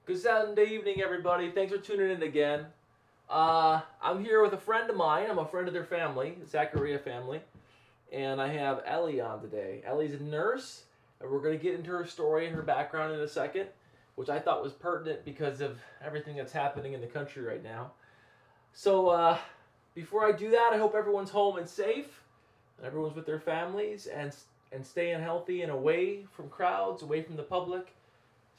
Good Sunday evening, everybody. Thanks for tuning in again. I'm here with a friend of mine. I'm a friend of their family, the Zachariah family, and I have Ellie on today. Ellie's a nurse, and we're going to get into her story and her background in a second, which I thought was pertinent because of everything that's happening in the country right now. So, before I do that, I hope everyone's home and safe, and everyone's with their families and staying healthy and away from crowds, away from the public.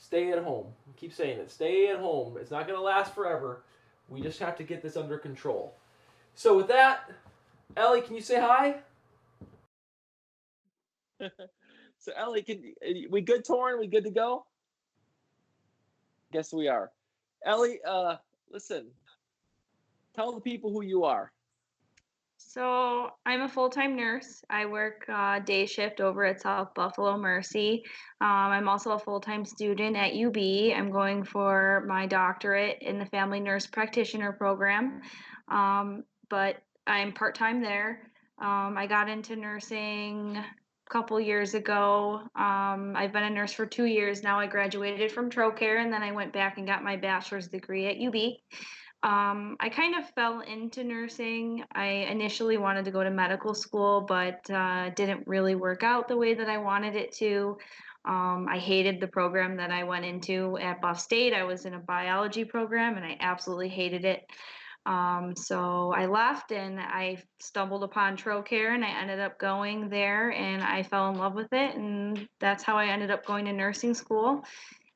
Stay at home. Keep saying it. Stay at home. It's not going to last forever. We just have to get this under control. So with that, Ellie, can you say hi? So Ellie, we good, Torrin? We good to go? Guess we are. Ellie, listen, tell the people who you are. So I'm a full-time nurse. I work day shift over at South Buffalo Mercy. I'm also a full-time student at UB. I'm going for my doctorate in the family nurse practitioner program, but I'm part-time there. I got into nursing a couple years ago. I've been a nurse for 2 years now. I graduated from TroCare and then I went back and got my bachelor's degree at UB. I kind of fell into nursing. I initially wanted to go to medical school, but didn't really work out the way that I wanted it to. I hated the program that I went into at Buff State. I was in a biology program and I absolutely hated it. So I left and I stumbled upon TroCare and I ended up going there and I fell in love with it. And that's how I ended up going to nursing school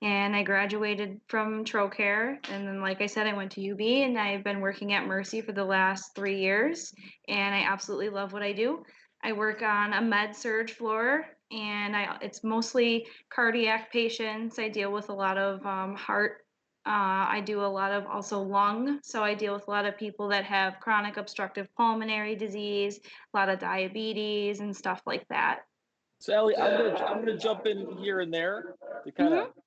and I graduated from TroCare. And then, like I said, I went to UB and I've been working at Mercy for the last 3 years. And I absolutely love what I do. I work on a med surge floor and it's mostly cardiac patients. I deal with a lot of heart. I do a lot of also lung. So I deal with a lot of people that have chronic obstructive pulmonary disease, a lot of diabetes, and stuff like that. So Ellie, I'm gonna jump in here and there to kind of Mm-hmm.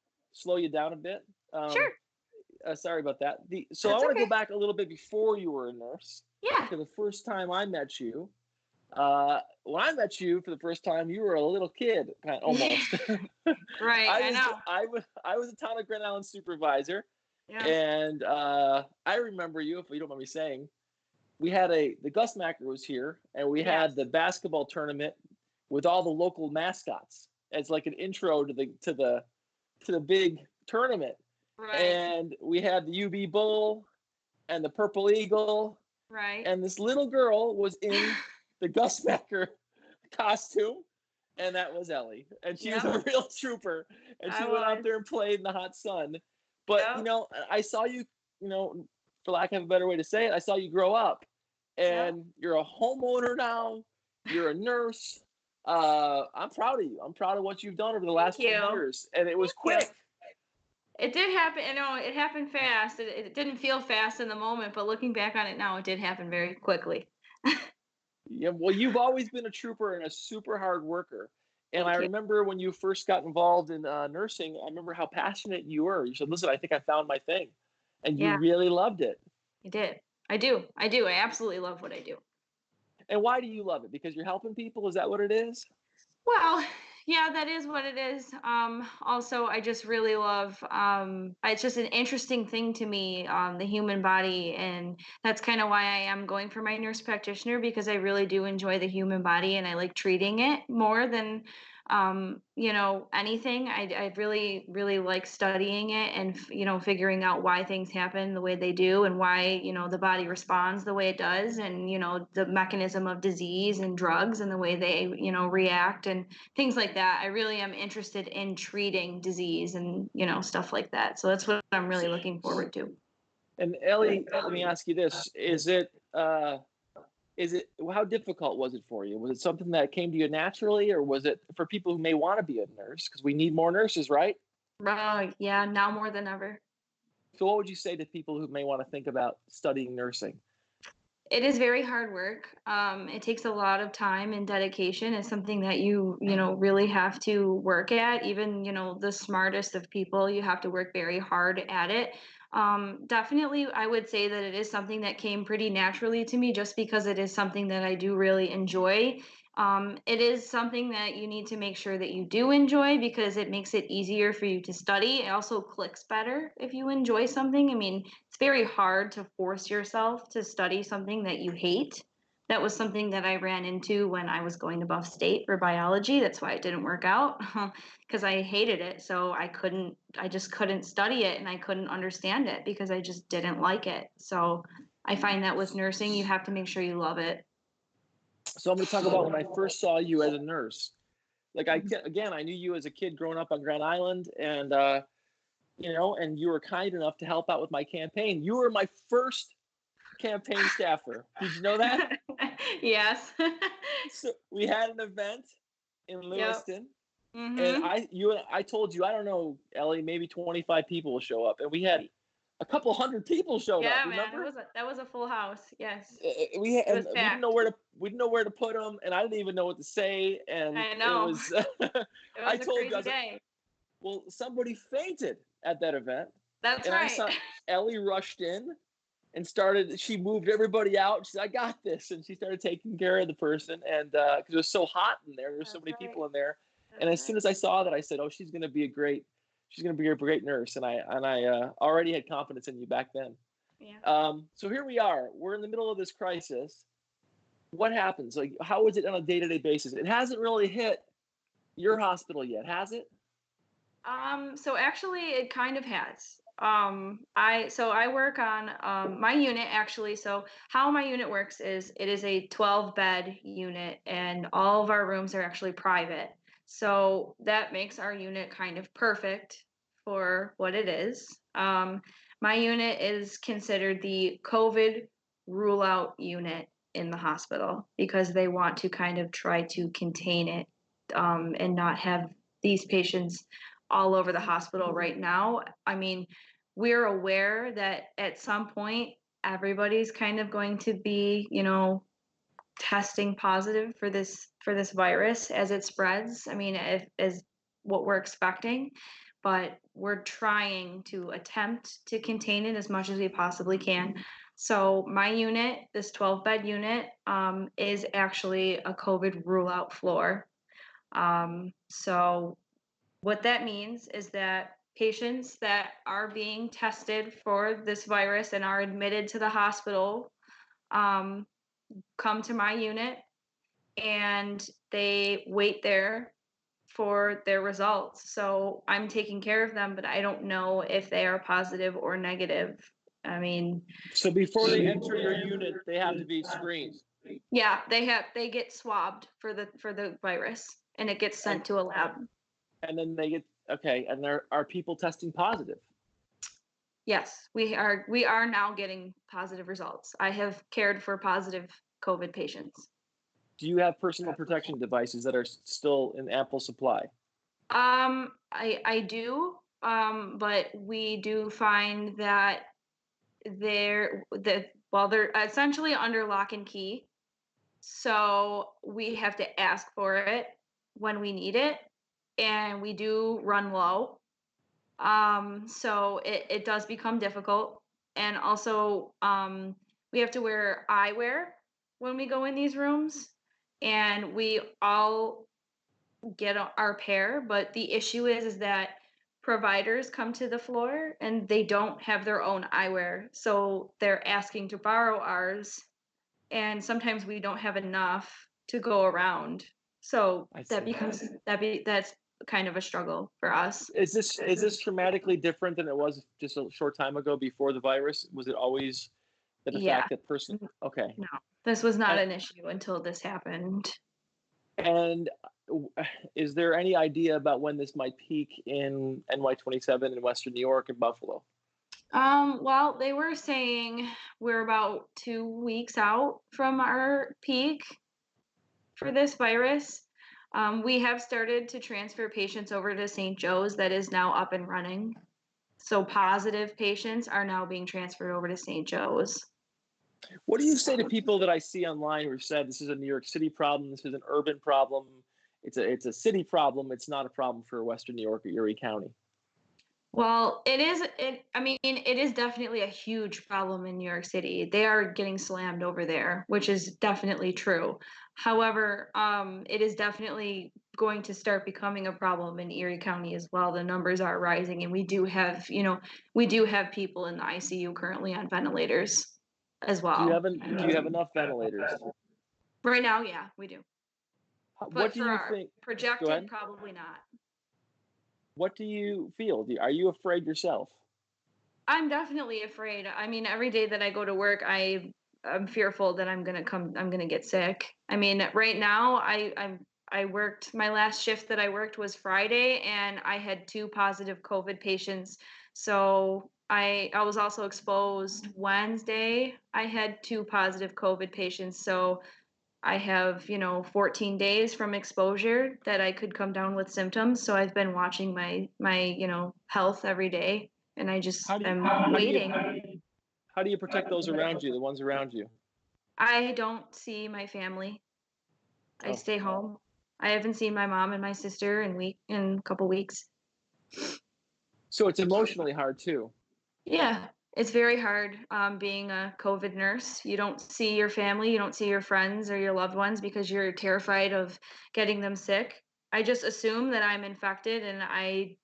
slow you down a bit. Um, Sure. Sorry about that. So I That's want to okay. go back a little bit before you were a nurse Yeah. to the first time I met you. When I met you for the first time, you were a little kid, kind almost. Right, I know. I was a town of Grand Island supervisor, Yeah. and I remember you, if you don't mind me saying, we had the Gus Macker was here, and we Yes. had the basketball tournament with all the local mascots as like an intro to the big tournament, Right. and we had the UB Bull and the Purple Eagle, Right. and this little girl was in the Gus Macker costume, and that was Ellie. And she was Yep. a real trooper, and I she went out was. there and played in the hot sun. But Yep. I saw you, for lack of a better way to say it, I saw you grow up, Yep. and you're a homeowner now. You're a nurse. I'm proud of you. I'm proud of what you've done over the Thank last few you. years, and it was Thank you. quick. It did happen. It happened fast. It didn't feel fast in the moment, but looking back on it now, it did happen very quickly. Yeah, well, you've always been a trooper and a super hard worker. And I Thank you. remember when you first got involved in nursing, I remember how passionate you were. You said, listen, I think I found my thing. And you Yeah, really loved it. I did. I do. I do. I absolutely love what I do. And why do you love it? Because you're helping people? Is that what it is? Well, yeah, that is what it is. Also, I just really love, it's just an interesting thing to me, the human body. And that's kind of why I am going for my nurse practitioner because I really do enjoy the human body and I like treating it more than, anything. I really, really like studying it and, figuring out why things happen the way they do and why, the body responds the way it does and, the mechanism of disease and drugs and the way they, react and things like that. I really am interested in treating disease and, stuff like that. So that's what I'm really looking forward to. And Ellie, let me ask you this. How difficult was it for you? Was it something that came to you naturally, or was it for people who may want to be a nurse? Because we need more nurses, right? Yeah, now more than ever. So what would you say to people who may want to think about studying nursing? It is very hard work. It takes a lot of time and dedication. It's something that you really have to work at. Even, the smartest of people, you have to work very hard at it. Definitely, I would say that it is something that came pretty naturally to me just because it is something that I do really enjoy. It is something that you need to make sure that you do enjoy because it makes it easier for you to study. It also clicks better if you enjoy something. I mean, it's very hard to force yourself to study something that you hate. That was something that I ran into when I was going to Buff State for biology. That's why it didn't work out because I hated it. So I just couldn't study it and I couldn't understand it because I just didn't like it. So I find that with nursing, you have to make sure you love it. So I'm going to talk about when I first saw you as a nurse. Like I knew you as a kid growing up on Grand Island, and and you were kind enough to help out with my campaign. You were my first campaign staffer. Did you know that? Yes. So we had an event in Lewiston, and Mm-hmm. I told you, I don't know, Ellie, maybe 25 people will show up, and we had a couple hundred people showed up. Yeah, man, Remember? that was a full house. Yes, We it was and we didn't know packed. where to put them, and I didn't even know what to say, and I it know. was. It I was a told you, I crazy was like, day. well, somebody fainted at that event, That's and I right. saw Ellie rushed in and started. She moved everybody out. She said, "I got this," and she started taking care of the person, and because it was so hot in there, there were so That's many right. people in there, and That's as soon right. as I saw that, I said, "Oh, she's going to be a great." She's going to be a great nurse, and I already had confidence in you back then. Yeah. So here we are. We're in the middle of this crisis. What happens? Like, how is it on a day-to-day basis? It hasn't really hit your hospital yet, has it? So actually it kind of has. I work on my unit actually. So how my unit works is it is a 12 bed unit and all of our rooms are actually private. So that makes our unit kind of perfect for what it is. My unit is considered the COVID rule out unit in the hospital because they want to kind of try to contain it and not have these patients all over the hospital right now. I mean, we're aware that at some point everybody's kind of going to be, testing positive for this virus as it spreads. I mean, as what we're expecting, but we're trying to attempt to contain it as much as we possibly can. So my unit, this 12 bed unit, is actually a COVID rule out floor. So what that means is that patients that are being tested for this virus and are admitted to the hospital um, come to my unit and they wait there for their results. So I'm taking care of them, but I don't know if they are positive or negative. I mean, So before they enter your unit, they have to be screened, yeah, they get swabbed for the virus and it gets and sent to a lab. and then they get okay. And there are people testing positive. Yes, we are now getting positive results. I have cared for positive COVID patients. Do you have personal protection devices that are still in ample supply? I do, but we do find that they're essentially under lock and key, so we have to ask for it when we need it, and we do run low. So it does become difficult. And also, we have to wear eyewear when we go in these rooms, and we all get our pair. But the issue is that providers come to the floor and they don't have their own eyewear, so they're asking to borrow ours, and sometimes we don't have enough to go around. So I that see. becomes that's kind of a struggle for us. Is this dramatically different than it was just a short time ago before the virus? Was it always that the Yeah. fact that person? Okay, No, this was not and, an issue until this happened. and is there any idea about when this might peak in NY27 in Western New York and Buffalo? Well, they were saying we're about 2 weeks out from our peak for this virus. We have started to transfer patients over to St. Joe's that is now up and running. So positive patients are now being transferred over to St. Joe's. What do you say to people that I see online who said this is a New York City problem, this is an urban problem, it's a city problem, it's not a problem for Western New York or Erie County? Well, I mean, it is definitely a huge problem in New York City. They are getting slammed over there, which is definitely true. However, it is definitely going to start becoming a problem in Erie County as well. The numbers are rising, and we do have people in the ICU currently on ventilators as well. Do you have enough ventilators? Right now, yeah, we do. What But do for you our think? Go projected, ahead. probably not. What do you feel? Are you afraid yourself? I'm definitely afraid. I mean, every day that I go to work, I'm fearful that I'm gonna get sick. I mean, right now I worked my last shift that I worked was Friday and I had two positive COVID patients. So I was also exposed Wednesday. I had two positive COVID patients. So I have, 14 days from exposure that I could come down with symptoms. So I've been watching my health every day and I just How do you am how do you waiting. how do you protect those around you, the ones around you? I don't see my family. I Oh, stay home. I haven't seen my mom and my sister in a couple weeks. so it's emotionally hard too. Yeah, it's very hard being a COVID nurse. You don't see your family, you don't see your friends or your loved ones because you're terrified of getting them sick. I just assume that I'm infected and I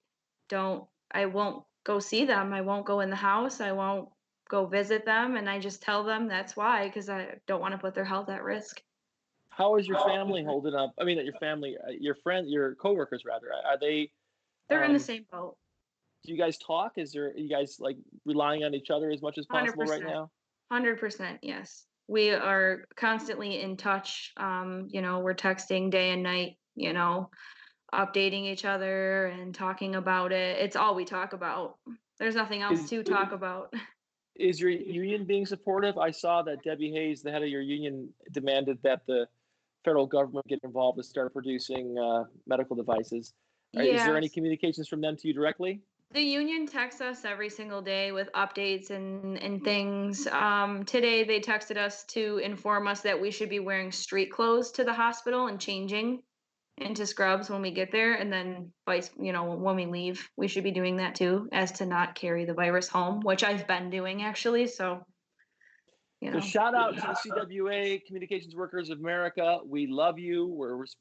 won't go see them. I won't go in the house. I won't go visit them. And I just tell them that's why, because I don't want to put their health at risk. How is your family holding up? I mean, not your family, your friend, your coworkers rather. Are they? They're in the Um, same boat. do you guys talk? Are you guys like relying on each other as much as possible right 100%. now? 100%, yes. We are constantly in touch. We're texting day and night, updating each other and talking about it. It's all we talk about. There's nothing else Is to talk about. is your union being supportive? I saw that Debbie Hayes, the head of your union, demanded that the federal government get involved to start producing medical devices. Is there any Yes. communications from them to you directly? The union texts us every single day with updates and things. Today they texted us to inform us that we should be wearing street clothes to the hospital and changing into scrubs when we get there, and then when we leave, we should be doing that too, as to not carry the virus home, which I've been doing actually. So, you So know, shout out to the CWA, Communications Workers of America. We love you.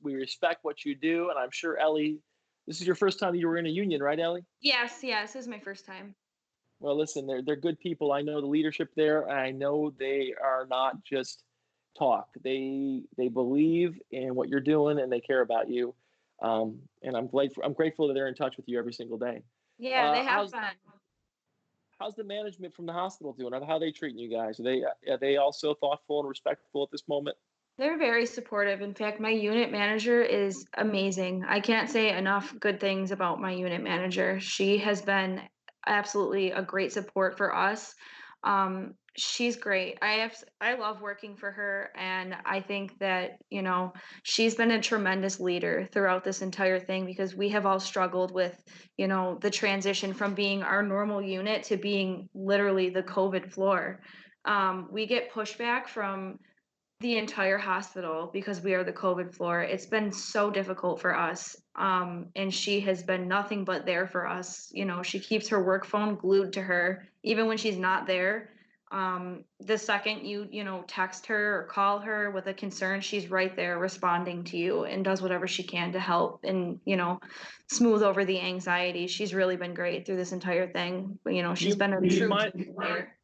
We respect what you do, and I'm sure Ellie, this is your first time you were in a union, right, Ellie? yes, this is my first time. Well, listen, they're good people. I know the leadership there. And I know they are not just talk. They believe in what you're doing and they care about you. And I'm grateful that they're in touch with you every single day. Yeah, they have How's been. how's the management from the hospital doing? How are they treating you guys? Are they also thoughtful and respectful at this moment? They're very supportive. In fact, my unit manager is amazing. I can't say enough good things about my unit manager. She has been absolutely a great support for us. She's great. I love working for her, and I think that, she's been a tremendous leader throughout this entire thing because we have all struggled with, the transition from being our normal unit to being literally the COVID floor. We get pushback from the entire hospital because we are the COVID floor. It's been so difficult for us. And she has been nothing but there for us. She keeps her work phone glued to her, even when she's not there. The second you text her or call her with a concern, she's right there responding to you and does whatever she can to help and, smooth over the anxiety. She's really been great through this entire thing. But, Do she's you been a do you true mind team player.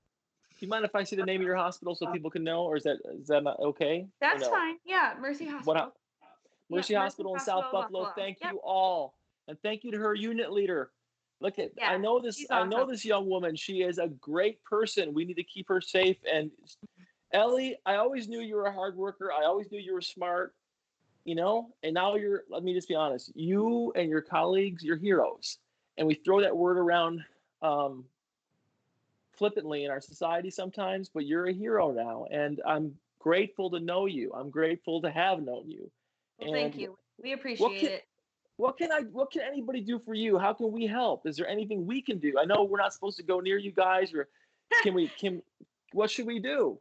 do you mind if I see the name of your hospital so people can know, or is that not okay or That's no? fine. Yeah, Mercy What Hospital. Yeah, Mercy Mercy Hospital in South Hospital, Buffalo. Buffalo. Thank Yep. you all, and thank you to her unit leader. Look at I Yeah, know this. she's I know awesome. this young woman. She is a great person. We need to keep her safe. And Ellie, I always knew you were a hard worker. I always knew you were smart. And now you're. Let me just be honest. You and your colleagues, you're heroes, and we throw that word around um, flippantly in our society sometimes. But you're a hero now, and I'm grateful to know you. I'm grateful to have known you. Well, thank And you. We what appreciate can it. what can anybody do for you? How can we help? Is there anything we can do? I know we're not supposed to go near you guys, or can we can what should we do?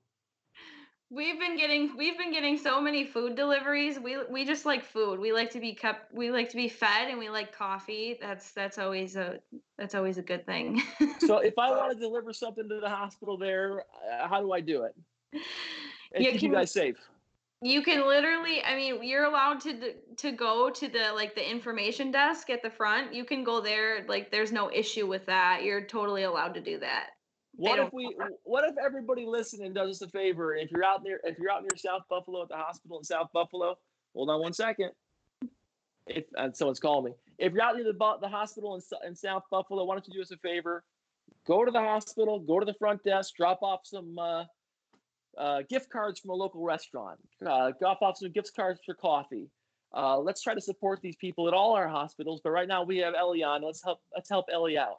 We've been getting so many food deliveries. We just like food. We like to be fed, and we like coffee. That's always a good thing. So if I want to deliver something to the hospital there, how do I do it and You keep you can guys safe? you can literally, I mean, you're allowed to go to the information desk at the front. You can go there, like there's no issue with that. You're totally allowed to do that. They What if don't we? What if everybody listening does us a favor? If you're out there, if you're out near South Buffalo at the hospital in South Buffalo, hold on one second. If someone's calling me, if you're out near the hospital in South Buffalo, why don't you do us a favor? Go to the hospital, go to the front desk, drop off some gift cards from a local restaurant, drop off some gift cards for coffee. Let's try to support these people at all our hospitals. But right now we have Ellie on. Let's help Ellie out.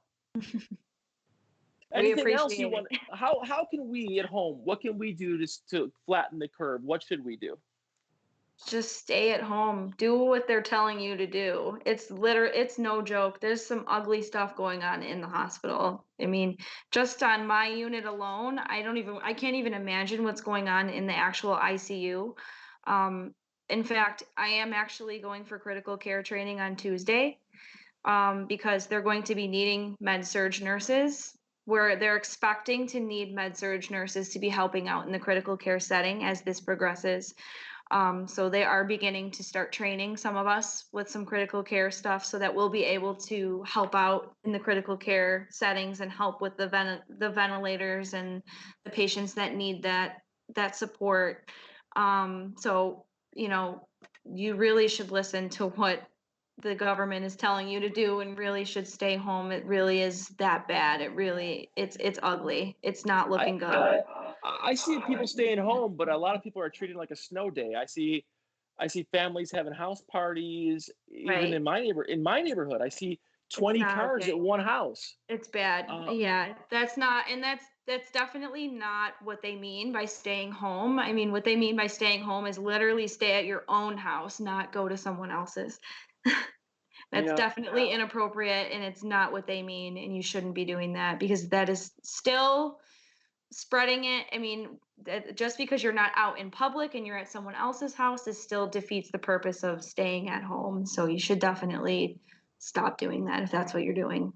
We Anything else appreciate you want? it. How can we at home? What can we do to flatten the curve? What should we do? Just stay at home. Do what they're telling you to do. It's no joke. There's some ugly stuff going on in the hospital. I mean, just on my unit alone, I can't even imagine what's going on in the actual ICU. Um, in fact, I am actually going for critical care training on Tuesday, because they're going to be needing med surge nurses, where they're expecting to need med surge nurses to be helping out in the critical care setting as this progresses. So they are beginning to start training some of us with some critical care stuff so that we'll be able to help out in the critical care settings and help with the ventilators and the patients that need that support. So, you know, you really should listen to what the government is telling you to do and really should stay home. It really is that bad. It's ugly. It's not I looking good. I see people staying home, but a lot of people are treating it like a snow day. I see families having house parties. Even Right. in my neighborhood, I see It's 20 not cars okay. at one house. It's bad. Uh, Yeah, that's not, and that's definitely not what they mean by staying home. I mean, what they mean by staying home is literally stay at your own house, not go to someone else's. That's yeah, definitely inappropriate, and it's not what they mean, and you shouldn't be doing that because that is still spreading it. I mean, just because you're not out in public and you're at someone else's house, it still defeats the purpose of staying at home. So you should definitely stop doing that if that's what you're doing.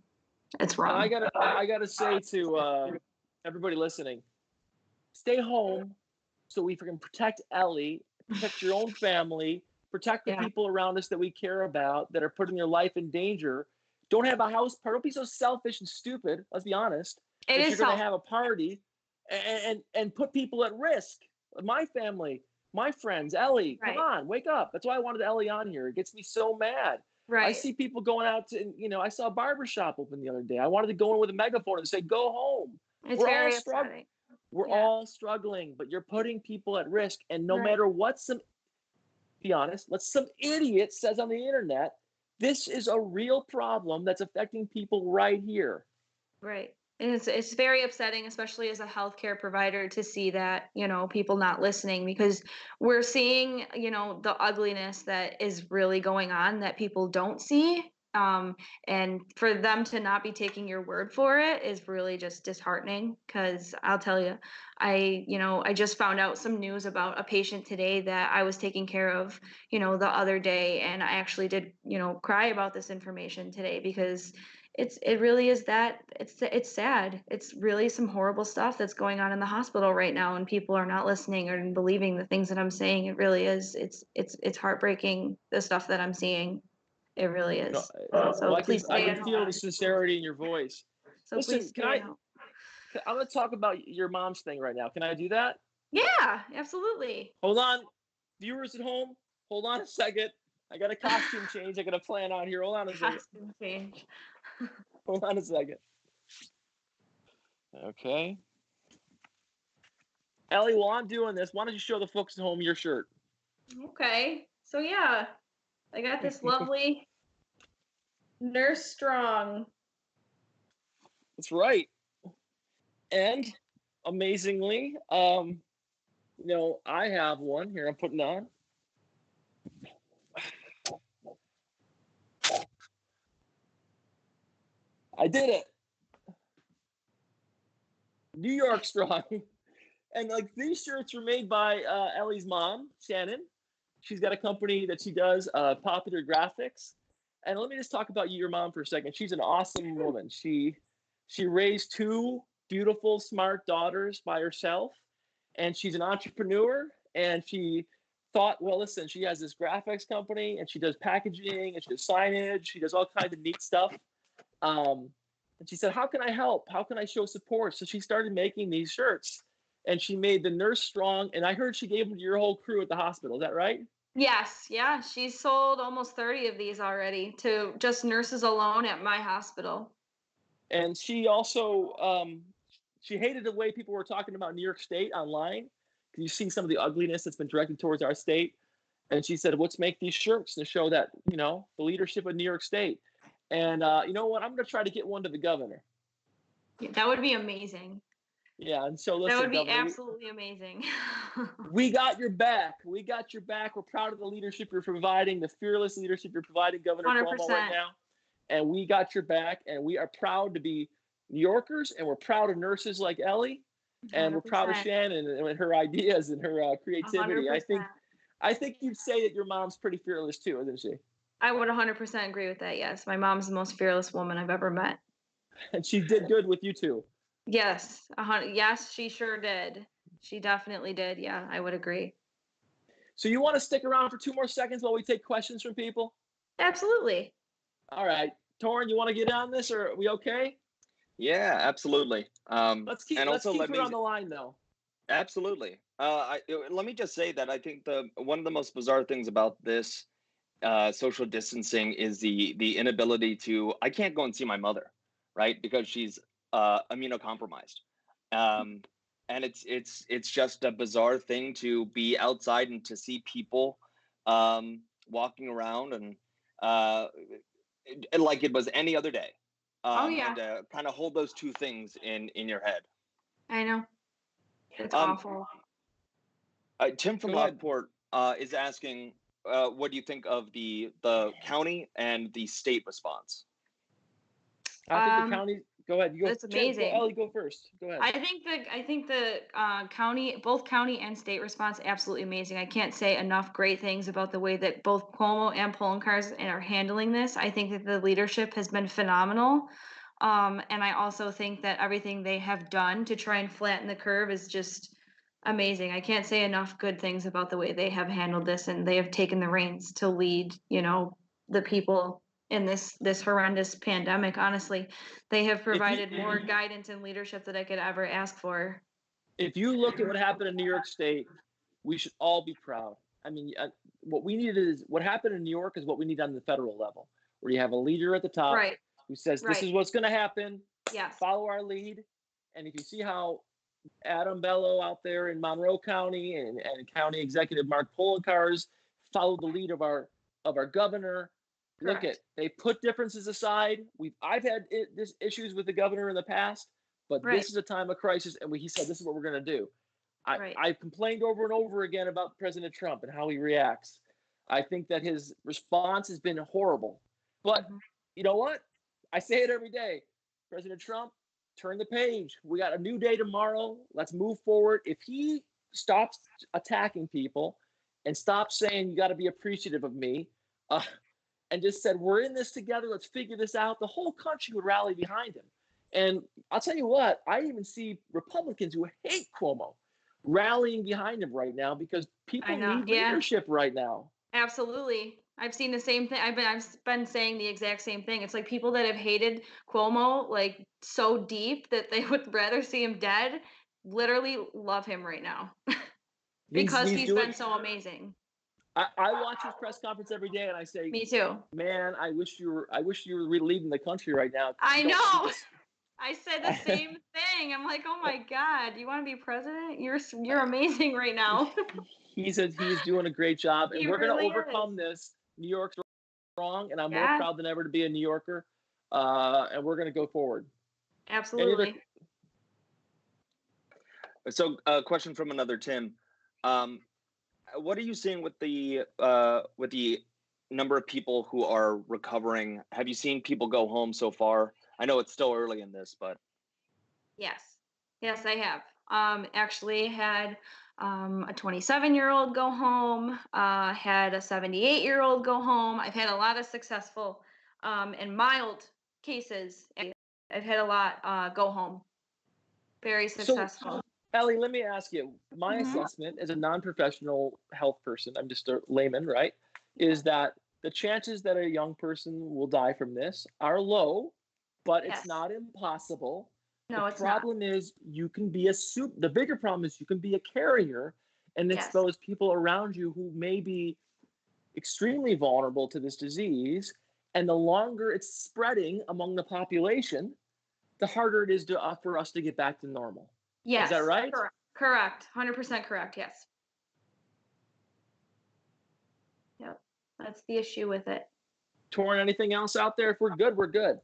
It's and wrong. I gotta say to everybody listening, stay home so we can protect Ellie, protect your own family, protect the Yeah, people around us that we care about that are putting their life in danger. Don't have a house party. Don't be so selfish and stupid. Let's be honest. it That is you're going to self. have a party and put people at risk. My family, my friends, Ellie, come Right, on, wake up. That's why I wanted Ellie on here. It gets me so mad. I right. see people going out to, I saw a barber shop open the other day. I wanted to go in with a megaphone and say, "Go home." It's We're all very struggling. upsetting. We're Yeah, all struggling, but you're putting people at risk. And no right, matter what be honest, what some idiot says on the internet, this is a real problem that's affecting people right here. right. And it's very upsetting, especially as a healthcare provider, to see that, people not listening because we're seeing, the ugliness that is really going on that people don't see. And for them to not be taking your word for it is really just disheartening because I'll tell you, I just found out some news about a patient today that I was taking care of, the other day. And I actually did, cry about this information today because it really is that it's sad. It's really some horrible stuff that's going on in the hospital right now, and people are not listening or believing the things that I'm saying. It really is. It's heartbreaking, the stuff that I'm seeing. It really You know, is. well, So please I stay can at feel the home. sincerity in your voice. So please Listen, stay at home. I'm going to talk about your mom's thing right now. Can I do that? Yeah, absolutely. Hold on, viewers at home. Hold on a second. I got a costume change. I got a plan on here. Hold on a second. Costume change. Hold on a second. Okay. Ellie, while I'm doing this, why don't you show the folks at home your shirt? Okay. So yeah, I got this lovely Nurse Strong. That's right. And amazingly, I have one here. I'm putting on. I did it. New York strong. And like these shirts were made by Ellie's mom, Shannon. She's got a company that she does popular graphics. And let me just talk about your mom for a second. She's an awesome woman. She raised two beautiful, smart daughters by herself, and she's an entrepreneur. And she thought, well, listen, she has this graphics company, and she does packaging, and she does signage. She does all kinds of neat stuff. And she said, how can I help? How can I show support? So she started making these shirts, and she made the Nurse Strong. And I heard she gave them to your whole crew at the hospital. Is that right? Yes, yeah, she's sold almost 30 of these already to just nurses alone at my hospital. And she also she hated the way people were talking about New York State online. You see some of the ugliness that's been directed towards our state. And she said, let's make these shirts to show that, you know, the leadership of New York State. And you know what? I'm going to try to get one to the governor. Yeah, that would be amazing. Yeah. And so listen, that would be Governor, absolutely amazing. we got your back. We got your back. We're proud of the leadership you're providing, the fearless leadership you're providing, Governor 100%. Cuomo, right now. And we got your back. And we are proud to be New Yorkers. And we're proud of nurses like Ellie. And 100%. we're proud of Shannon and her ideas and her creativity. 100%. I think you'd say that your mom's pretty fearless too, isn't she? I would 100% agree with that. Yes, my mom's the most fearless woman I've ever met. And she did good with you too. Yes, yes, she sure did. She definitely did. Yeah, I would agree. So you want to stick around for 2 more seconds while we take questions from people? Absolutely. All right, Torrin, you want to get on this, or are we okay? Yeah, absolutely. Let's keep and her also on the line though. Absolutely. Let me just say that I think one of the most bizarre things about this social distancing is the inability to. I can't go and see my mother, right, because she's immunocompromised, and it's just a bizarre thing to be outside and to see people walking around and like it was any other day. Oh yeah. And kind of hold those two things in your head. I know. It's awful. Tim from Lockport is asking, what do you think of the county and the state response? I think the county. Go ahead. You go. It's amazing. Ellie, go first. Go ahead. I think the county, both county and state response, absolutely amazing. I can't say enough great things about the way that both Cuomo and Poloncarz are handling this. I think that the leadership has been phenomenal. And I also think that everything they have done to try and flatten the curve is just amazing. I can't say enough good things about the way they have handled this, and they have taken the reins to lead, the people in this horrendous pandemic. Honestly, they have provided more guidance and leadership that I could ever ask for. If you look at what happened in New York State, we should all be proud. I mean, what we needed is what happened in New York is what we need on the federal level, where you have a leader at the top who says, this is what's going to happen. Yes. Follow our lead. And if you see how Adam Bello out there in Monroe County and County Executive Mark Poloncarz followed the lead of our governor. Correct. Look at, they put differences aside. I've had issues with the governor in the past, but this is a time of crisis, and he said this is what we're going to do. I've complained over and over again about President Trump and how he reacts. I think that his response has been horrible. But you know what? I say it every day. President Trump, turn the page. We got a new day tomorrow. Let's move forward. If he stops attacking people and stops saying you got to be appreciative of me, and just said we're in this together, let's figure this out, the whole country would rally behind him. And I'll tell you what, I even see Republicans who hate Cuomo rallying behind him right now because people need leadership right now. Absolutely. I've seen the same thing. I've been saying the exact same thing. It's like people that have hated Cuomo like so deep that they would rather see him dead, literally love him right now. Because he's been so amazing. I watch his press conference every day and I say, me too. Man, I wish you were leading the country right now. I know. I said the same thing. I'm like, oh my God, you want to be president? You're amazing right now. He's doing a great job, and we're going to overcome this. New York's strong, and I'm more proud than ever to be a New Yorker. And we're going to go forward. Absolutely. So, a question from another Tim. What are you seeing with the number of people who are recovering? Have you seen people go home so far? I know it's still early in this, but yes, I have. Actually had a 27-year-old go home, had a 78-year-old go home. I've had a lot of successful and mild cases. I've had a lot go home. Very So, successful. Ellie, let me ask you. My Mhm. assessment as a non-professional health person, I'm just a layman, right? Is that the chances that a young person will die from this are low, but it's Yes. not impossible. No, The it's not. problem is you can be the bigger problem is you can be a carrier and Yes. expose people around you who may be extremely vulnerable to this disease. And the longer it's spreading among the population, the harder it is for us to get back to normal. Yes. Is that right? Correct. 100% correct. Yes. Yep. That's the issue with it. Torrin, anything else out there? If we're good, we're good.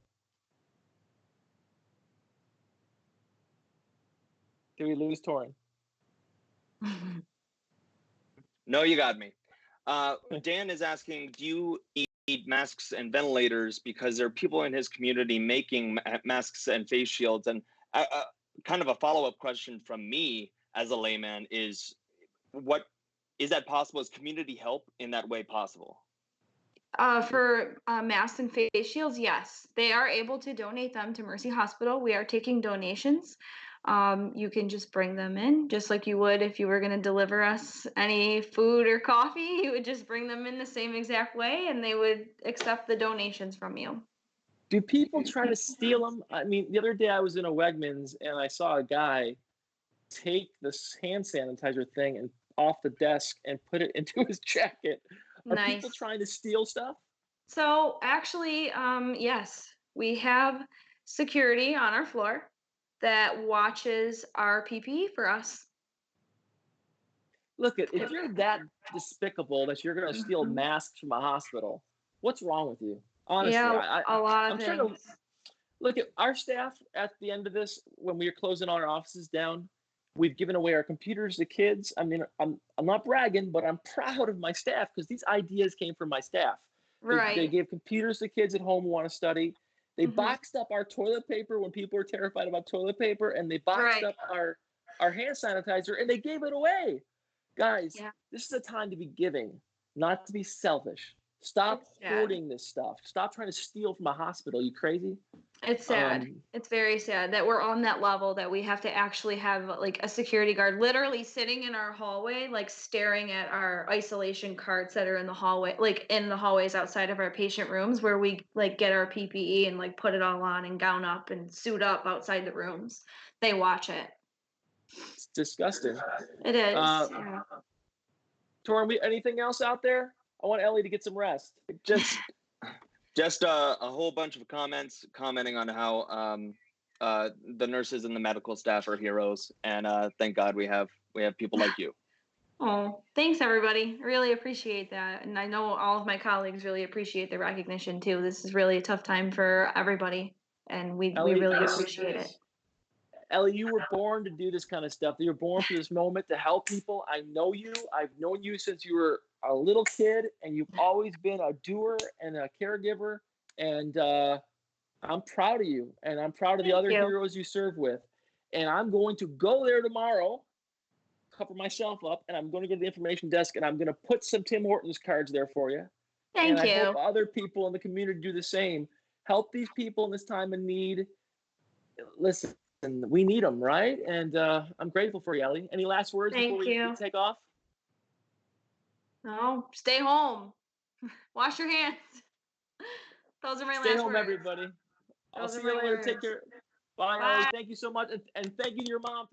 Did we lose Torrin? No, you got me. Dan is asking, do you need masks and ventilators? Because there are people in his community making masks and face shields. And kind of a follow-up question from me as a layman is, what is that possible? Is community help in that way possible? For masks and face shields, yes. They are able to donate them to Mercy Hospital. We are taking donations. You can just bring them in, just like you would if you were going to deliver us any food or coffee. You would just bring them in the same exact way, and they would accept the donations from you. Do people try to steal them? I mean, the other day I was in a Wegmans and I saw a guy take this hand sanitizer thing and off the desk and put it into his jacket. Are people Nice. trying to steal stuff? So actually, yes, we have security on our floor that watches our PPE for us. Look, if you're that despicable that you're going to steal Mhm. masks from a hospital, what's wrong with you? Honestly, Yeah, a lot of I'm trying to things. look at our staff at the end of this. When we are closing all our offices down, we've given away our computers to kids. I mean, I'm not bragging, but I'm proud of my staff because these ideas came from my staff. They Right. gave computers to kids at home who want to study. They Mhm. boxed up our toilet paper when people were terrified about toilet paper, and they boxed Right. up our hand sanitizer, and they gave it away. Guys, Yeah. this is a time to be giving, not to be selfish. Stop It's sad. hoarding this stuff. Stop trying to steal from a hospital. You crazy? It's sad. It's very sad that we're on that level that we have to actually have like a security guard literally sitting in our hallway, like staring at our isolation carts that are in the hallway, like in the hallways outside of our patient rooms where we like get our PPE and like put it all on and gown up and suit up outside the rooms. They watch it. It's disgusting. It is. Uh, Yeah. Torrin, anything else out there? I want Ellie to get some rest. Just a whole bunch of comments commenting on how the nurses and the medical staff are heroes, and thank God we have people like you. Oh, thanks everybody. I really appreciate that. And I know all of my colleagues really appreciate the recognition too. This is really a tough time for everybody. And we Ellie, really appreciate it. Ellie, you were born to do this kind of stuff. You were born for this moment to help people. I know you. I've known you since you were a little kid, and you've always been a doer and a caregiver. And I'm proud of you, and I'm proud of the Thank other you. heroes you serve with. And I'm going to go there tomorrow, cover myself up, and I'm going to go to the information desk, and I'm going to put some Tim Hortons cards there for you. And Thank I hope you. other people in the community do the same. Help these people in this time of need. Listen, we need them, right? And I'm grateful for you, Ellie. Any last words before Thank we you. take off? No, stay home. Wash your hands. Those are my Stay last home, words. everybody. I'll Those are see you my later. words. Take care. Bye, Bye. Ellie. Thank you so much. And thank you to your mom.